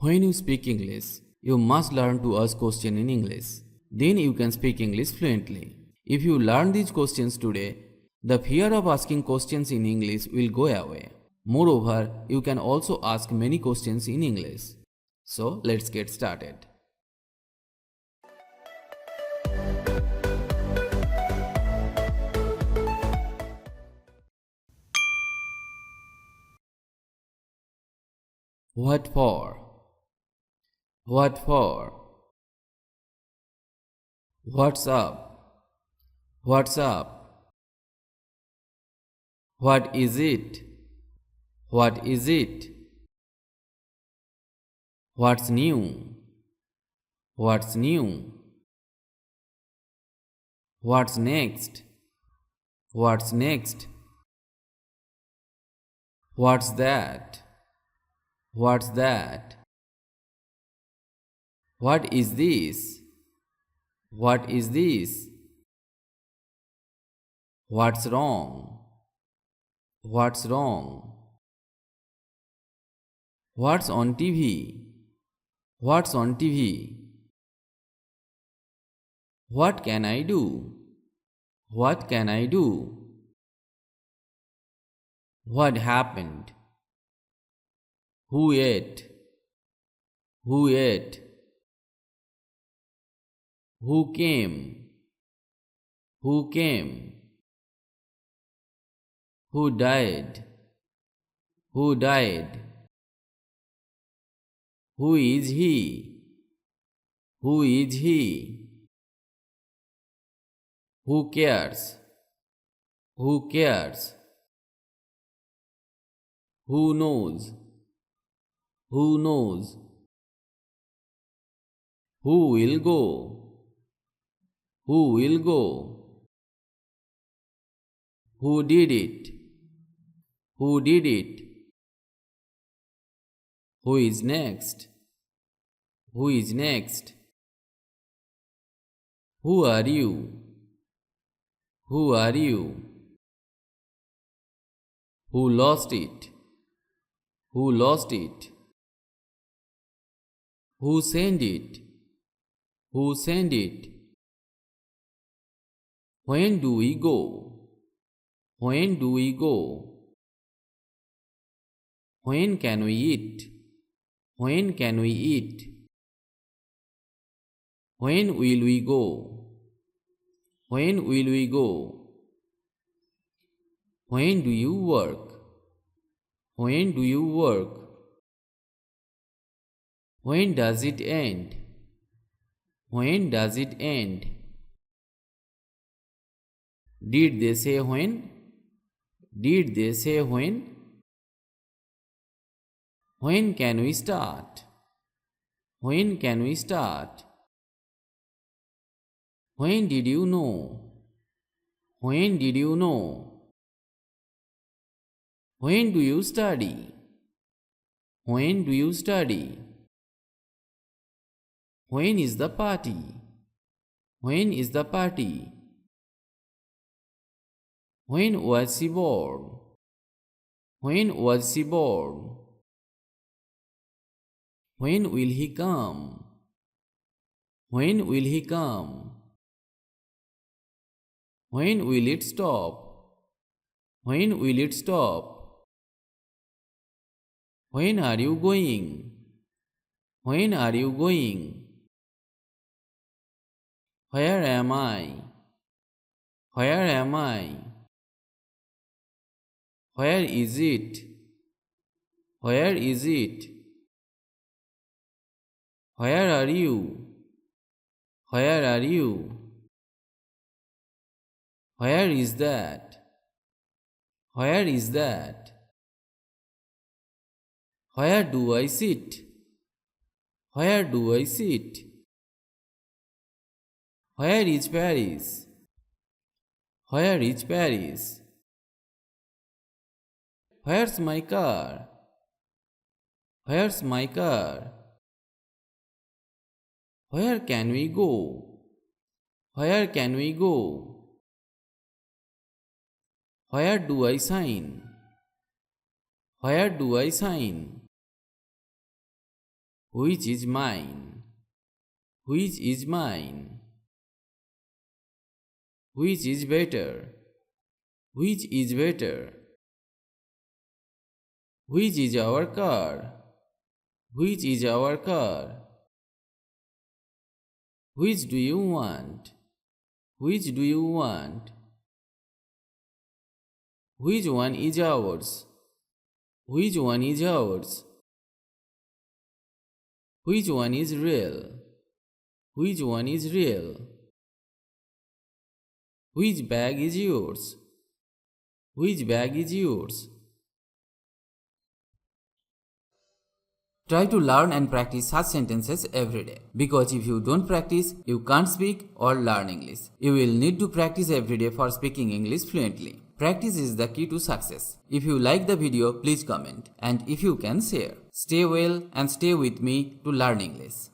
When you speak English, you must learn to ask questions in English. Then you can speak English fluently. If you learn these questions today, the fear of asking questions in English will go away. Moreover, you can also ask many questions in English. So, let's get started. What for? What for? What's up? What's up? What is it? What is it? What's new? What's new? What's next? What's next? What's that? What's that? What is this? What is this? What's wrong? What's wrong? What's on TV? What's on TV? What can I do? What can I do? What happened? Who ate? Who ate? Who came? Who came? Who died? Who died? Who is he? Who is he? Who cares? Who cares? Who knows? Who knows? Who will go? Who will go? Who did it? Who did it? Who is next? Who is next? Who are you? Who are you? Who lost it? Who lost it? Who sent it? Who sent it? When do we go? When do we go? When can we eat? When can we eat? When will we go? When will we go? When do you work? When do you work? When does it end? When does it end? Did they say when? Did they say when? When can we start? When can we start? When did you know? When did you know? When do you study? When do you study? When is the party? When is the party? When was she born? When was she born? When will he come? When will he come? When will it stop? When will it stop? When are you going? When are you going? Where am I? Where am I? Where is it? Where is it? Where are you? Where are you? Where is that? Where is that? Where do I sit? Where do I sit? Where is Paris? Where is Paris? Where's my car? Where's my car? Where can we go? Where can we go? Where do I sign? Where do I sign? Which is mine? Which is mine? Which is better? Which is better? Which is our car? Which is our car? Which do you want? Which do you want? Which one is ours? Which one is ours? Which one is real? Which one is real? Which bag is yours? Which bag is yours? Try to learn and practice such sentences every day. Because if you don't practice, you can't speak or learn English. You will need to practice every day for speaking English fluently. Practice is the key to success. If you like the video, please comment. And if you can, share. Stay well and stay with me to learn English.